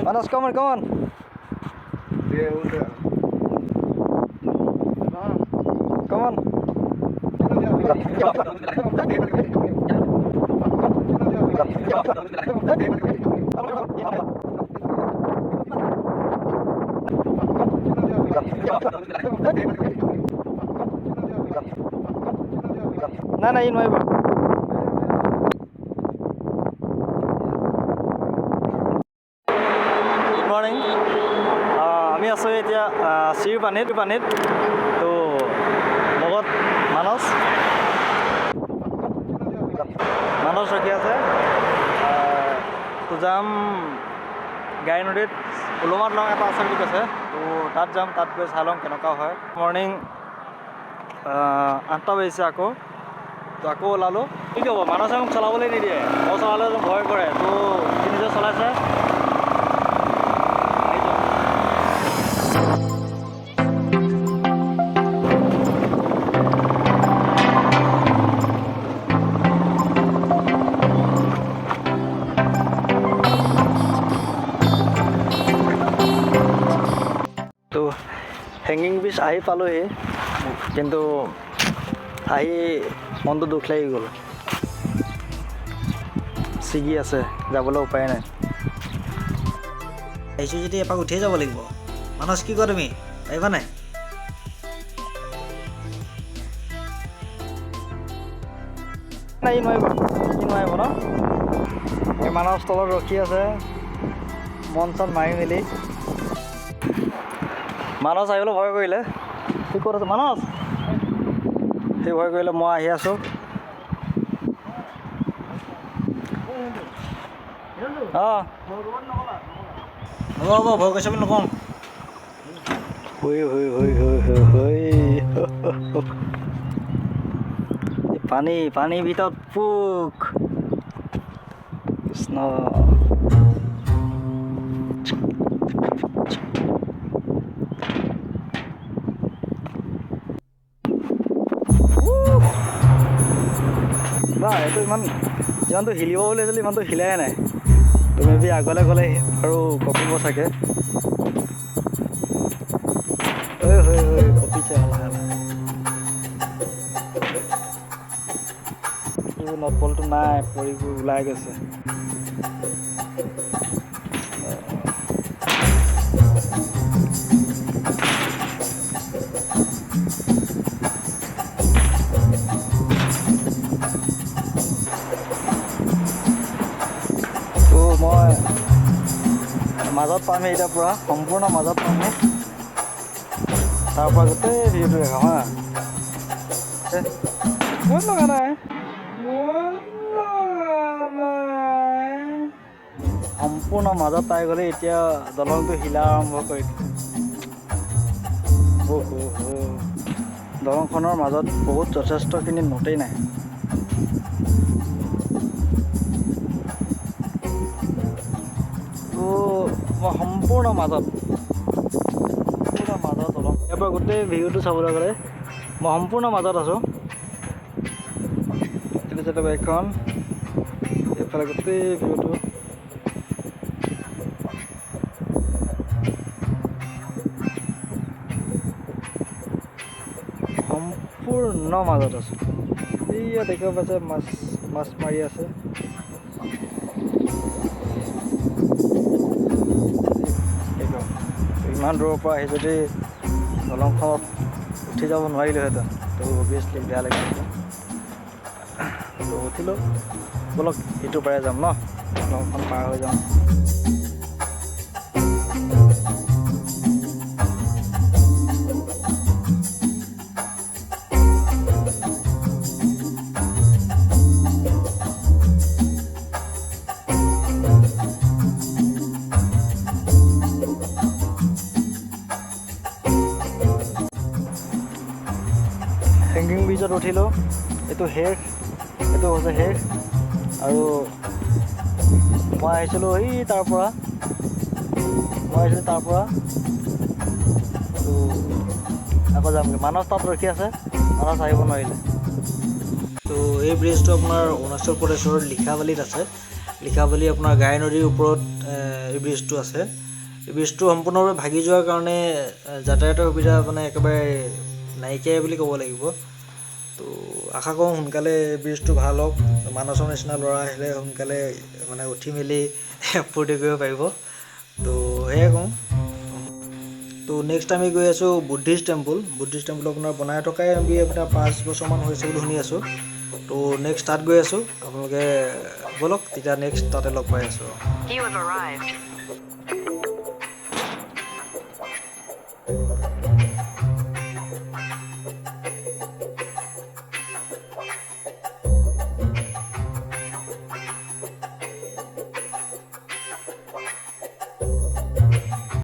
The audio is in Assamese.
Manas, come on, come on. Come on. Nah, in my book. Good morning. আমি আছোঁ এতিয়া চিৰ পানীত তো লগত মানস ৰখি আছে তো যাম গাই নদীত ওলমাত লং এটা আছে বুলি কৈছে তো তাত যাম তাত গৈ চাই লওঁ কেনেকুৱা হয় মৰ্ণিং 8টা বাজিছে আকৌ তো আকৌ ওলালোঁ কি ক'ব মানসে মোক চলাবলৈ নিদিয়ে মই চলালে ভয় কৰে তো সি নিজে চলাইছে তো হেংগিং ব্ৰিজ আহি পালোহি কিন্তু আহি মনটো দুখ লাগি গ'ল ছিগি আছে যাবলৈ উপায় নাই আহিছোঁ যদি এপাক উঠিয়ে যাব লাগিব মানস কি কোৱা তুমি আহিবা নাই নোৱাৰিব ন এই মানস তলত ৰখি আছে মন চন মাৰি মেলি মানস আহিবলৈ ভয় কৰিলে কি ক'ত আছে মানস সি ভয় কৰিলে মই আহি আছোঁ অঁ হ'ব ভয় কৰিছে বুলি নকওঁ পানীৰ ভিতৰত পোক কৃষ্ণ এইটো যিমানটো হিলিব বুলি আছিলে ইমানটো হিলাই নাই তুমি বি আগলৈ গ'লে আৰু কঁপিব চাগে কঁপিছে এইবোৰ নটবলটো নাই পৰি ওলাই গৈছে মই মাজত পামহি এতিয়া পূৰা সম্পূৰ্ণ মাজত পামহি তাৰপৰা গোটেই ভিউটো দেখাম হা বহুত লগা নাই সম্পূৰ্ণ মাজত পাই গ'লে এতিয়া দলংটো হিলা আৰম্ভ কৰি দলংখনৰ মাজত বহুত যথেষ্টখিনি নটেই নাই সম্পূৰ্ণ মাজত অলপ ইয়াৰ পৰা গোটেই ভিউটো চাবলৈ গ'লে মই সম্পূৰ্ণ মাজত আছোঁ এইটো বাইকখন এইফালে গোটেই ভিউটো সম্পূৰ্ণ মাজত আছোঁ এয়া দেখিব পাইছে মাছ মাৰি আছে ইমান দূৰৰ পৰা আহি যদি দলংখনত উঠি যাব নোৱাৰিলোহেঁতেন তো অভিয়াছলি বেয়া লাগিলে তো উঠিলোঁ বলক ইটো পাৰে যাম ন দলংখন পাৰ হৈ যাম হেংগিং ব্ৰিজত উঠিলোঁ এইটো শেষ এইটো হৈছে শেষ আৰু মই আহিছিলোঁ তাৰ পৰা তো আকৌ যামগৈ মানস তাত ৰখি আছে মানস আহিব নোৱাৰিলে তো এই ব্ৰিজটো আপোনাৰ অৰুণাচল প্ৰদেশৰ লিখাবালিত আছে লিখাবালি আপোনাৰ গাই নদীৰ ওপৰত এই ব্ৰিজটো আছে। এই ব্ৰিজটো সম্পূৰ্ণভাৱে ভাগি যোৱাৰ কাৰণে যাতায়াতৰ সুবিধা মানে একেবাৰে নাইকিয়াই বুলি ক'ব লাগিব। তো আশা কৰোঁ সোনকালে ব্ৰিজটো ভাল হওক, মানসৰ নিচিনা ল'ৰা আহিলে সোনকালে মানে উঠি মেলি ফূৰ্তি কৰিব পাৰিব। তো সেয়াই কওঁ। তো নেক্সট আমি গৈ আছোঁ বুদ্ধিষ্ট টেম্পল। বুদ্ধিষ্ট টেম্পল আপোনাৰ বনাই থকাই আপোনাৰ 5 বছৰমান হৈছে বুলি শুনি আছোঁ। তো নেক্সট তাত গৈ আছোঁ, আপোনালোকে ব'লক তেতিয়া নেক্সট তাতে লগ পাই আছোঁ।